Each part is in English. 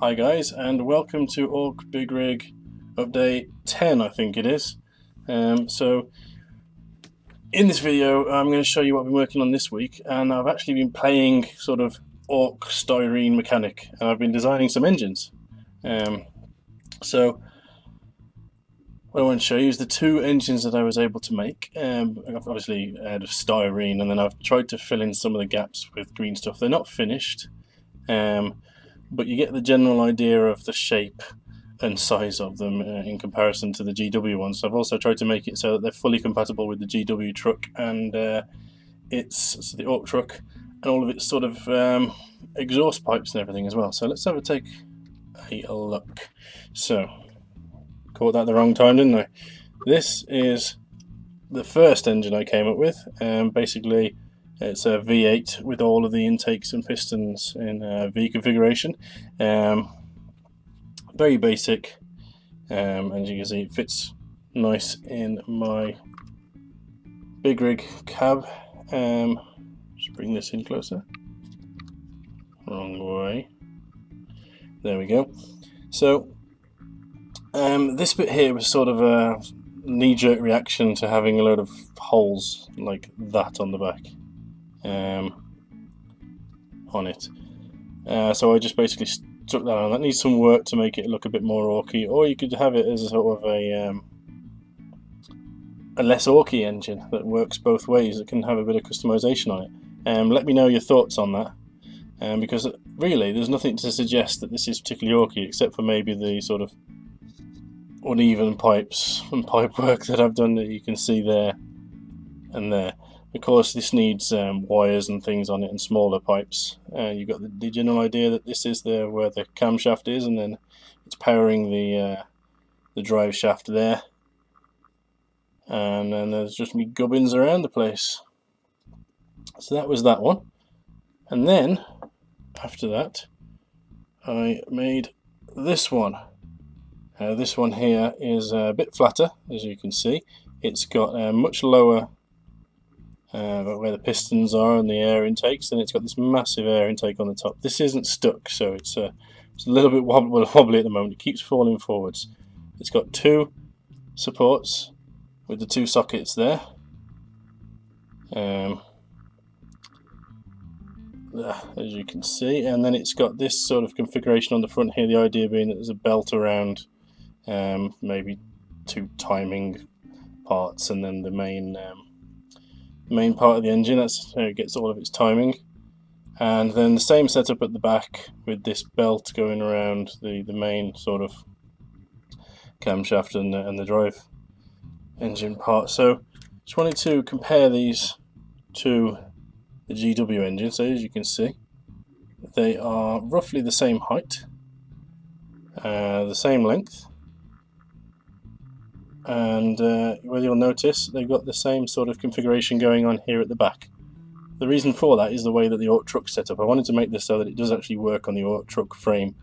Hi guys, and welcome to Orc Big Rig update 10, I think it is. So in this video I'm going to show you what I've been working on this week, and I've actually been playing sort of Orc styrene mechanic, and I've been designing some engines. So what I want to show you is the two engines that I was able to make. Obviously out of styrene, and then I've tried to fill in some of the gaps with green stuff. They're not finished. But you get the general idea of the shape and size of them in comparison to the GW ones. So I've also tried to make it so that they're fully compatible with the GW Trukk and it's the Orc Trukk and all of its sort of exhaust pipes and everything as well. So let's have a take a look. So, caught that the wrong time, didn't I? This is the first engine I came up with. Basically, it's a V8 with all of the intakes and pistons in V configuration. Very basic, as you can see, it fits nice in my big rig cab. Just bring this in closer. Wrong way. There we go. So this bit here was sort of a knee-jerk reaction to having a load of holes like that on the back. On it. So I just basically stuck that on. That needs some work to make it look a bit more orky, or you could have it as a sort of a less orky engine that works both ways, that can have a bit of customization on it. Let me know your thoughts on that, because really there's nothing to suggest that this is particularly orky except for maybe the sort of uneven pipes and pipe work that I've done that you can see there and there. Of course, this needs wires and things on it and smaller pipes. You've got the general idea that this is where the camshaft is, and then it's powering the drive shaft there. And then there's just me gubbins around the place. So that was that one. And then, after that, I made this one. This one here is a bit flatter, as you can see. It's got a much lower where the pistons are and the air intakes, and it's got this massive air intake on the top. This isn't stuck, so it's a little bit wobbly at the moment. It keeps falling forwards. It's got two supports with the two sockets there. As you can see, and then it's got this sort of configuration on the front here, the idea being that there's a belt around maybe two timing parts, and then the main part of the engine. That's how it gets all of its timing. And then the same setup at the back with this belt going around the main sort of camshaft and the drive engine part. So just wanted to compare these to the GW engine. So as you can see, they are roughly the same height, the same length, and whether you'll notice they've got the same sort of configuration going on here at the back. The reason for that is the way that the Orc Trukk set up. I wanted to make this so that it does actually work on the Orc Trukk frame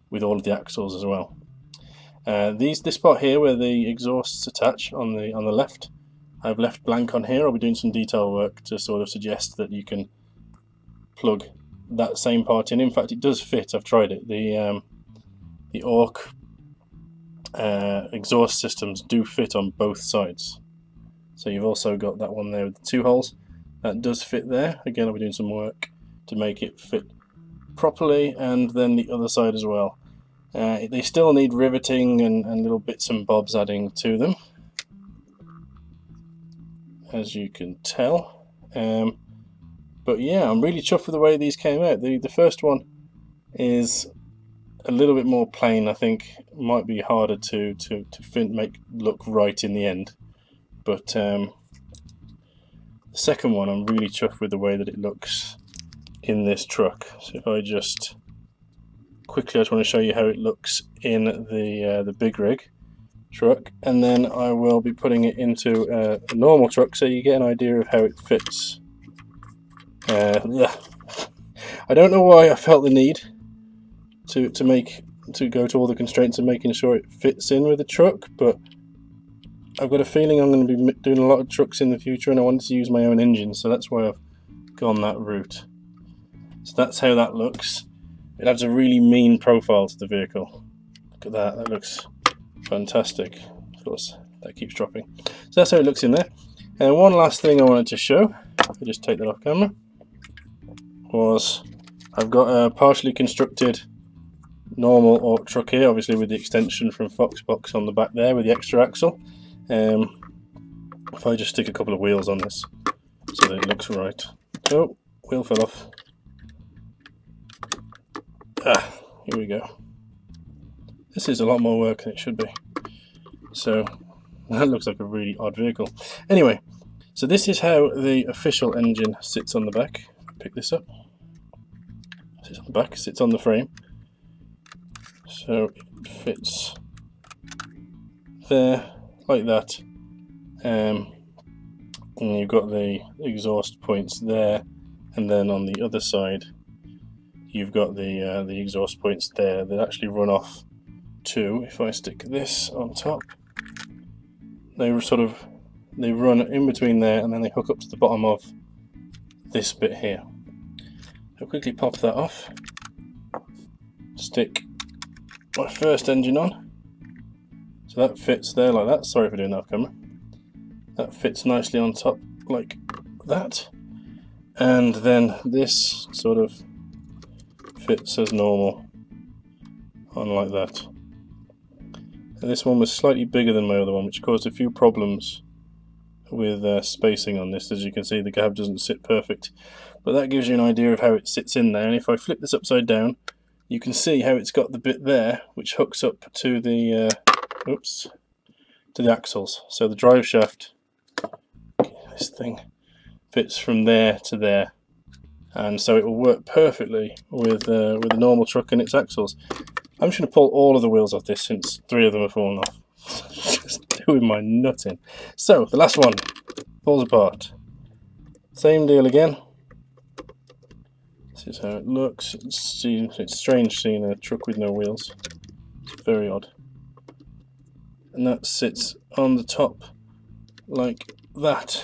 with all of the axles as well. This part here where the exhausts attach on the left, I've left blank on here. I'll be doing some detail work to sort of suggest that you can plug that same part in. In fact, it does fit. I've tried it. The Orc exhaust systems do fit on both sides. So you've also got that one there with the two holes. That does fit there. Again, I'll be doing some work to make it fit properly, and then the other side as well. They still need riveting and little bits and bobs adding to them, as you can tell. But yeah, I'm really chuffed with the way these came out. The first one is a little bit more plain. I think might be harder to make look right in the end, but the second one I'm really chuffed with the way that it looks in this truck. So if I just quickly, I just want to show you how it looks in the big rig truck, and then I will be putting it into a normal truck so you get an idea of how it fits. I don't know why I felt the need to go to all the constraints of making sure it fits in with the truck, but I've got a feeling I'm going to be doing a lot of trucks in the future, and I wanted to use my own engine, so that's why I've gone that route. So that's how that looks. it adds a really mean profile to the vehicle. Look at that, that looks fantastic. Of course, that keeps dropping. So that's how it looks in there. And one last thing I wanted to show, I'll just take that off camera, was I've got a partially constructed normal Ork truck here, obviously with the extension from Foxbox on the back there with the extra axle. If I just stick a couple of wheels on this so that it looks right. Oh, wheel fell off. Ah, here we go. This is a lot more work than it should be. So that looks like a really odd vehicle. Anyway, so this is how the official engine sits on the back. Pick this up. Sits on the back, sits on the frame. So it fits there like that. And you've got the exhaust points there, and then on the other side you've got the exhaust points there that actually run off to, if I stick this on top, they run in between there and then they hook up to the bottom of this bit here. I'll quickly pop that off, stick my first engine on, so that fits there like that. Sorry for doing that off camera. That fits nicely on top like that, and then this sort of fits as normal on like that. And this one was slightly bigger than my other one, which caused a few problems with spacing on this. As you can see, the cab doesn't sit perfect, but that gives you an idea of how it sits in there. And if I flip this upside down, you can see how it's got the bit there which hooks up to the to the axles. So the drive shaft, this thing, fits from there to there, and so it will work perfectly with the normal truck and its axles. I'm just going to pull all of the wheels off this since 3 of them have fallen off. Just doing my nut in. So the last one falls apart. Same deal again. This is how it looks. It's strange seeing a truck with no wheels. It's very odd. And that sits on the top like that.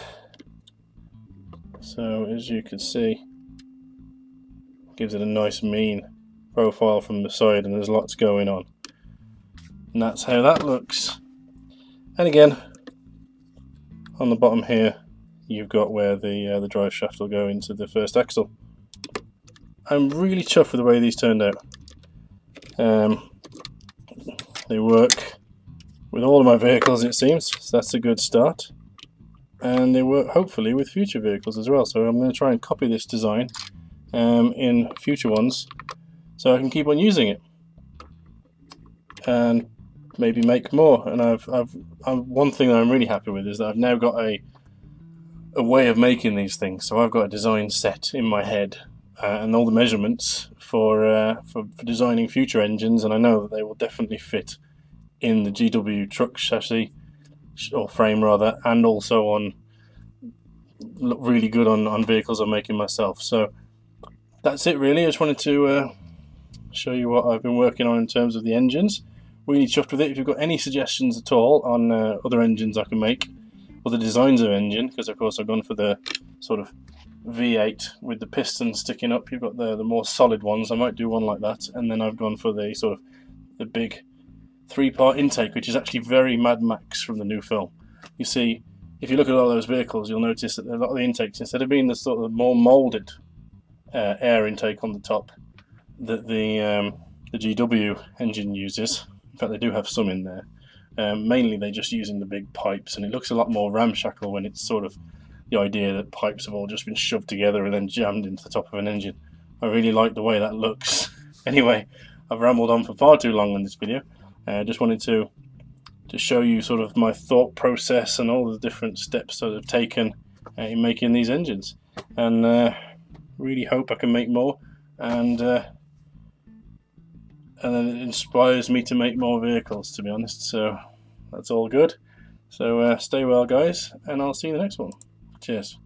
So as you can see, gives it a nice mean profile from the side, and there's lots going on. And that's how that looks. And again, on the bottom here, you've got where the drive shaft will go into the first axle. I'm really chuffed with the way these turned out. They work with all of my vehicles, it seems, so that's a good start. And they work hopefully with future vehicles as well. So I'm going to try and copy this design in future ones, so I can keep on using it and maybe make more. And one thing that I'm really happy with is that I've now got a way of making these things. So I've got a design set in my head and all the measurements for designing future engines, and I know that they will definitely fit in the GW truck chassis, or frame rather, and also look really good on vehicles I'm making myself. So that's it really. I just wanted to show you what I've been working on in terms of the engines. Really chuffed with it. If you've got any suggestions at all on other engines I can make, or the designs of engine, because of course I've gone for the sort of V8 with the piston sticking up. You've got the more solid ones. I might do one like that, and then I've gone for the sort of the big 3-part intake, which is actually very Mad Max from the new film. You see, if you look at all those vehicles, you'll notice that a lot of the intakes, instead of being the sort of more moulded air intake on the top that the GW engine uses. In fact, they do have some in there. Mainly they're just using the big pipes, and it looks a lot more ramshackle when it's sort of the idea that pipes have all just been shoved together and then jammed into the top of an engine. I really like the way that looks. Anyway, I've rambled on for far too long in this video. I just wanted to show you sort of my thought process and all the different steps that I've taken in making these engines, and really hope I can make more, and then it inspires me to make more vehicles, to be honest. So that's all good. So stay well guys, and I'll see you in the next one. Cheers.